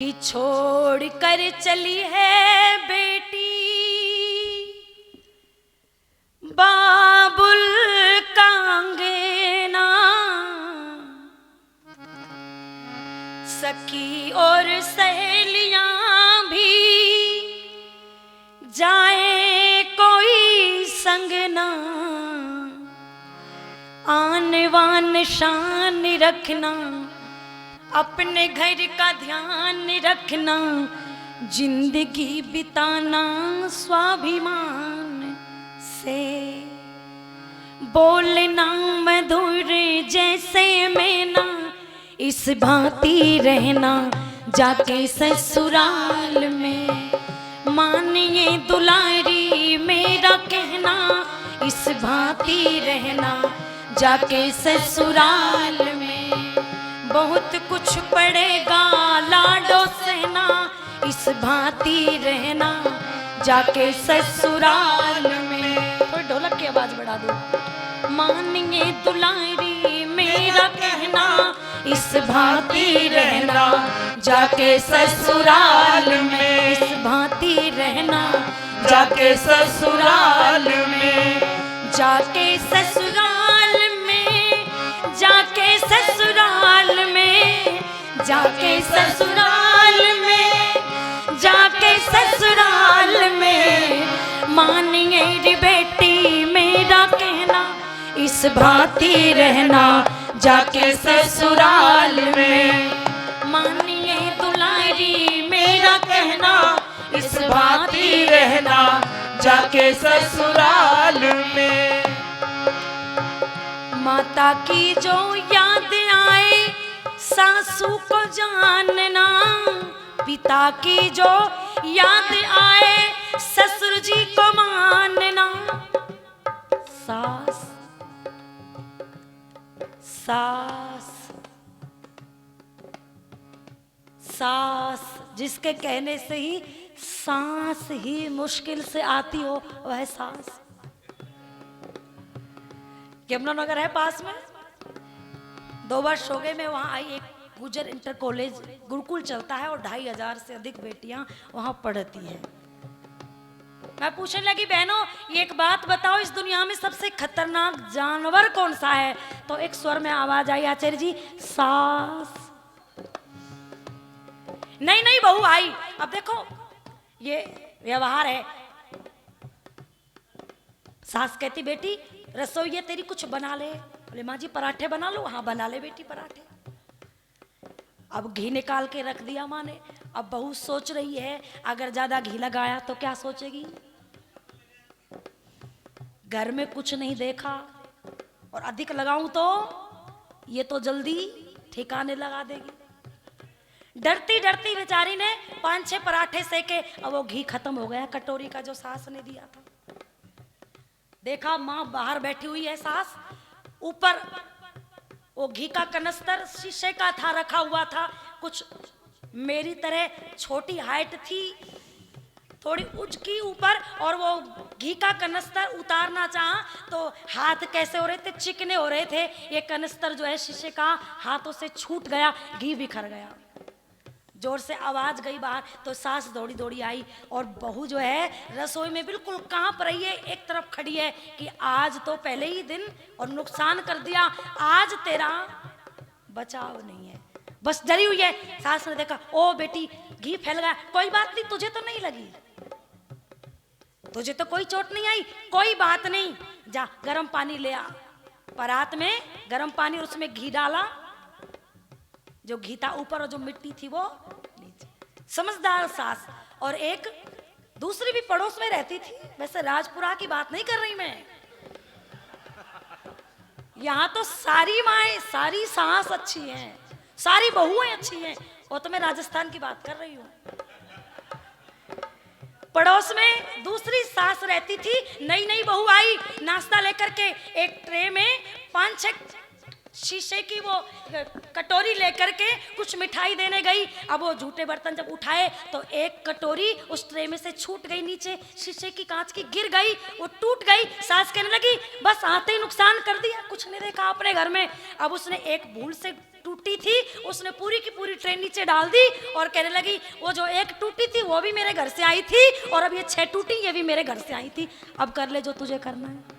कि छोड़ कर चली है बेटी बाबुल कांगेना, सखी और सहेलियां भी जाए कोई संग ना, आन वान शान रखना, अपने घर का ध्यान रखना, जिंदगी बिताना स्वाभिमान से, बोलना मधुर जैसे मैना, इस भांति रहना जाके ससुराल में, मानिए दुलारी मेरा कहना, इस भांति रहना जाके ससुराल में, बहुत कुछ पड़ेगा लाडो सहना, इस भांति रहना जाके ससुराल में। थोड़ी ढोलक की आवाज बढ़ा दो। मानिए दुलारी मेरा कहना, इस भांति रहना जाके ससुराल में, इस भांति रहना जाके ससुराल में, जाके ससुराल में, जाके ससुराल में, जाके ससुराल में, जाके ससुराल में, मानिए रे बेटी मेरा कहना, इस भांति रहना जाके ससुराल में, मानिए दुलारी मेरा कहना, इस भांति रहना जाके ससुराल में। माता की जो याद आए सासू को जानना, पिता की जो याद आए ससुर जी को मानना, सास सास सास जिसके कहने से ही सांस ही मुश्किल से आती हो, वह सास। यमुनानगर है पास में, 2 वर्ष हो गए मैं वहाँ आई। एक गुजर इंटर कॉलेज गुरुकुल चलता है और 2500 से अधिक बेटियां वहाँ पढ़ती हैं। मैं पूछने लगी बहनों एक बात बताओ, इस दुनिया में सबसे खतरनाक जानवर कौन सा है? तो एक स्वर में आवाज आई आचार्य जी सास। नहीं नहीं बहू आई। अब देखो ये व्यवहार है। सास कहती बेटी रसोई है तेरी, कुछ बना ले। बोले माँ जी पराठे बना लो। हाँ बना ले बेटी पराठे। अब घी निकाल के रख दिया माँ ने। अब बहू सोच रही है अगर ज्यादा घी लगाया तो क्या सोचेगी। घर में कुछ नहीं देखा और अधिक लगाऊं तो ये तो जल्दी ठिकाने लगा देगी। डरती डरती बेचारी ने 5-6 पराठे सेके। अब वो घी खत्म हो गया कटोरी का जो सास ने दिया था। देखा माँ बाहर बैठी हुई है सास, ऊपर वो घी का कनस्तर शीशे का था रखा हुआ था। कुछ मेरी तरह छोटी हाइट थी, थोड़ी उचकी ऊपर, और वो घी का कनस्तर उतारना चाहा तो हाथ कैसे हो रहे थे, चिकने हो रहे थे। ये कनस्तर जो है शीशे का हाथों से छूट गया, घी बिखर गया। जोर से आवाज गई बाहर तो सास दौड़ी दौड़ी आई और बहू जो है रसोई में बिल्कुल कांप रही है। एक तरफ खड़ी है कि आज तो पहले ही दिन और नुकसान कर दिया, आज तेरा बचाव नहीं है। बस डरी हुई है। सास ने देखा ओ बेटी घी फैल गया। कोई बात नहीं, तुझे तो नहीं लगी, तुझे तो कोई चोट नहीं आई, कोई बात नहीं, जा गर्म पानी ले आ। परात में गर्म पानी और उसमें घी डाला, जो घी था ऊपर और जो मिट्टी थी वो नीचे। समझदार सास। और एक दूसरी भी पड़ोस में रहती थी। वैसे राजपुरा की बात नहीं कर रही मैं, यहाँ तो सारी माएं सारी सास अच्छी हैं, सारी बहुएं अच्छी हैं। वो तो मैं राजस्थान की बात कर रही हूँ। पड़ोस में दूसरी सास रहती थी। नई नई बहू आई नाश्ता लेकर के, एक ट्रे में 5-6 शीशे की वो कटोरी लेकर के कुछ मिठाई देने गई। अब वो झूठे बर्तन जब उठाए तो एक कटोरी उस ट्रे में से छूट गई नीचे, शीशे की कांच की गिर गई, वो टूट गई। सास कहने लगी बस आते ही नुकसान कर दिया, कुछ नहीं देखा अपने घर में। अब उसने एक भूल से टूटी थी उसने पूरी की पूरी ट्रेन नीचे डाल दी और कहने लगी वो जो एक टूटी थी वो भी मेरे घर से आई थी और अब ये 6 टूटी ये भी मेरे घर से आई थी, अब कर ले जो तुझे करना है।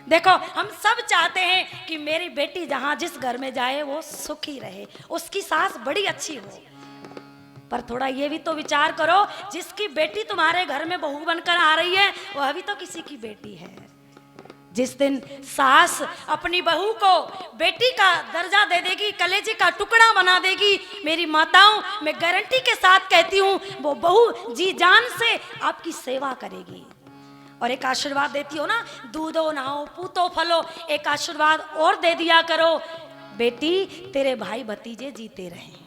देखो हम सब चाहते हैं कि मेरी बेटी जहां जिस घर में जाए वो सुखी रहे, उसकी सास बड़ी अच्छी हो, पर थोड़ा ये भी तो विचार करो जिसकी बेटी तुम्हारे घर में बहू बनकर आ रही है वह भी तो किसी की बेटी है। जिस दिन सास अपनी बहू को बेटी का दर्जा दे देगी, कलेजे का टुकड़ा बना देगी, मेरी माताओं मैं गारंटी के साथ कहती हूँ वो बहू जी जान से आपकी सेवा करेगी। और एक आशीर्वाद देती हो ना, दूधो नहाओ पूतो फलो, एक आशीर्वाद और दे दिया करो, बेटी तेरे भाई भतीजे जीते रहे।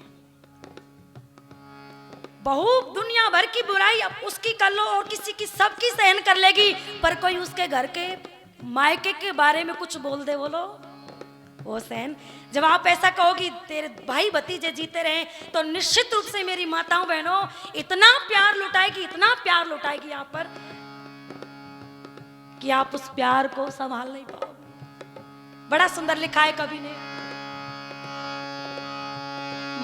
बहू दुनिया भर की बुराई अब उसकी कर लो और किसी की सबकी सहन कर लेगी, पर कोई उसके घर के मायके के बारे में कुछ बोल दे बोलो वो सहन। जब आप ऐसा कहोगी तेरे भाई भतीजे जीते रहे तो निश्चित रूप से मेरी माताओं बहनों इतना प्यार लुटाएगी, इतना प्यार लुटाएगी आप पर कि आप उस प्यार को संभाल नहीं पाओगे। बड़ा सुंदर लिखा है कवि ने,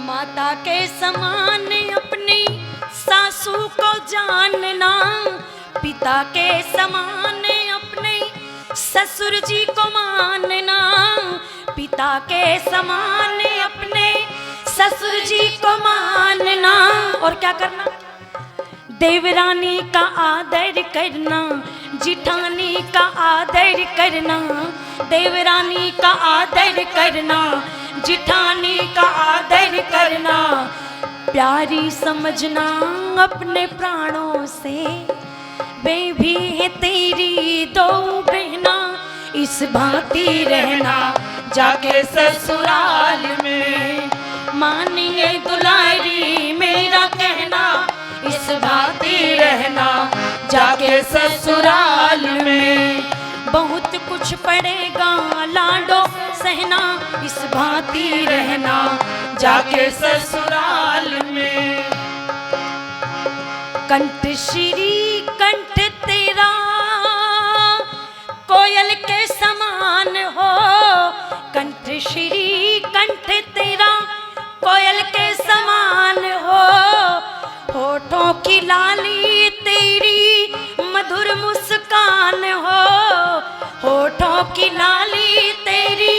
माता के समान अपनी सासू को जानना, पिता के समान अपने ससुर जी को मानना, पिता के समान अपने ससुर जी को मानना। और क्या करना, देवरानी का आदर करना, जिठानी का आदर करना, देवरानी का आदर करना, जिठानी का आदर करना, प्यारी समझना अपने प्राणों से, वे भी है तेरी दो बहना, इस भांति रहना जाके ससुराल में, मानिए दुलारी मेरा कहना, इस भांति रहना जाके ससुराल में, बहुत कुछ पड़ेगा लाडो सहना, इस भांति रहना जाके ससुराल में। कंठ श्री कंठ तेरा कोयल के समान हो, कंठ श्री कंठ तेरा कोयल के समान हो, होठों की लाली तेरी मधुर मुस्कान हो, होठों की लाली तेरी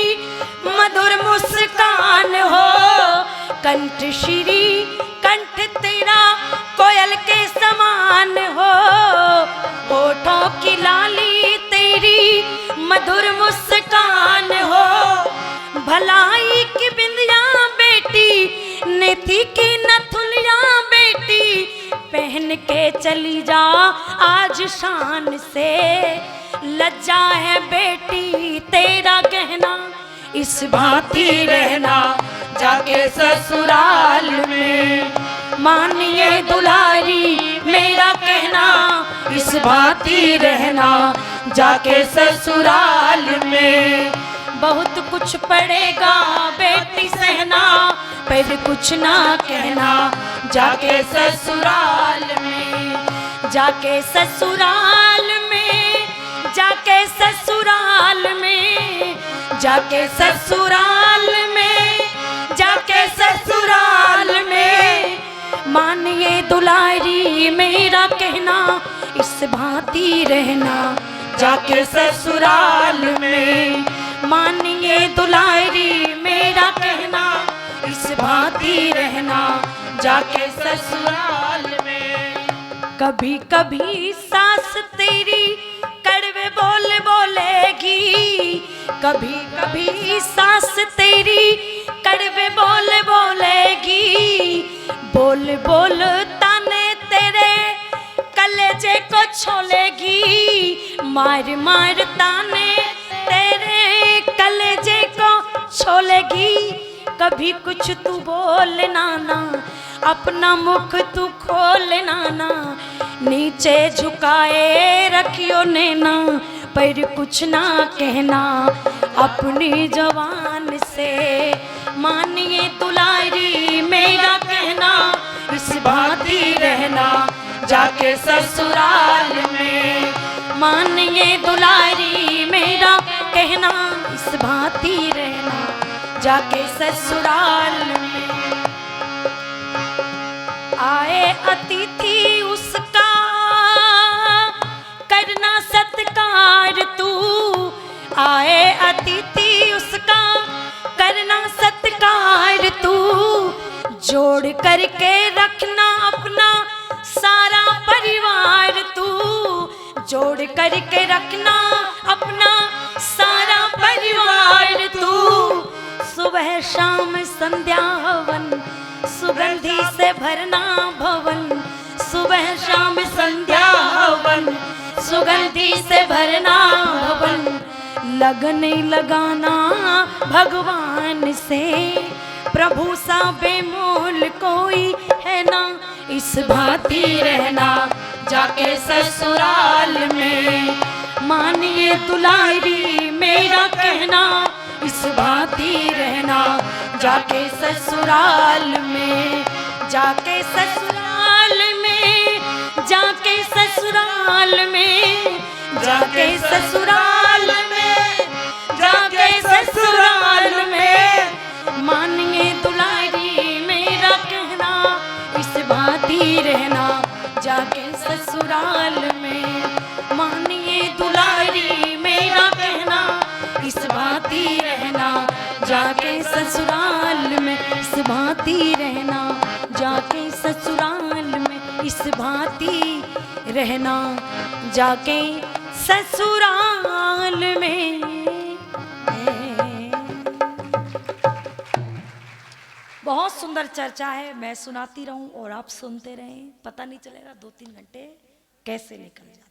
मधुर मुस्कान हो, कंठ श्री कंठ तेरा कोयल के समान हो, होठों की लाली तेरी मधुर मुस्कान हो, भलाई की बिंदिया बेटी, नेती की नथुलिया बेटी, पहन के चली जा आज शान से, लज्जा है बेटी तेरा गहना, इस भांति रहना जाके ससुराल में, मानिए दुलारी मेरा कहना, इस भांति रहना जाके ससुराल में, बहुत कुछ पड़ेगा बेटी सहना, पर कुछ ना कहना जाके ससुराल में, जाके ससुराल में, जाके ससुराल में, जाके ससुराल में, जाके ससुराल में, मानिए दुलारी मेरा कहना, इस भांति रहना जाके ससुराल में, मानिए दुलारी मेरा कहना, इस भांति रहना जाके ससुराल में। कभी कभी सास तेरी कड़वे बोल बोलेगी, कभी कभी सास तेरी कड़वे बोल बोलेगी, बोल बोल ताने तेरे कलेजे को छोलेगी, मार मार ताने तेरे कलेजे को छोलेगी, कभी कुछ तू बोलना ना, अपना मुख तू खोलना ना, नीचे झुकाए रखियो नैना, पर कुछ ना कहना अपनी जवान से, मानिए दुलारी मेरा कहना, इस भांति रहना जाके ससुराल में, मानिए दुलारी मेरा कहना, इस भांति रहना जाके ससुराल में। आए अतिथि उसका करना सत्कार तू, आए अतिथि उसका करना सत्कार तू, जोड़ करके रखना अपना सारा परिवार तू, जोड़ करके रखना अपना सारा परिवार तू। सुबह शाम संध्या हवन सुगंधि से भरना भवन, सुबह शाम संध्या हवन सुगंधि से भरना भवन। लगन लगाना भगवान से, प्रभु सा बेमोल कोई है ना, इस भांति रहना जाके ससुराल में। मानिए दुलारी मेरा कहना, इस भांति रहना जाके ससुराल में, जाके ससुराल में, जाके ससुराल में, जाके ससुराल में, जाके ससुराल में। मानिए दुलारी मेरा कहना, इस भांति रहना जाके ससुराल में। मानिए दुलारी मेरा कहना, इस भांति रहना जाके ससुराल में, इस भांति रहना जाके ससुराल में, इस भांति रहना जाके ससुराल में। बहुत सुंदर चर्चा है, मैं सुनाती रहूं और आप सुनते रहें, पता नहीं चलेगा 2-3 घंटे कैसे निकल जाते।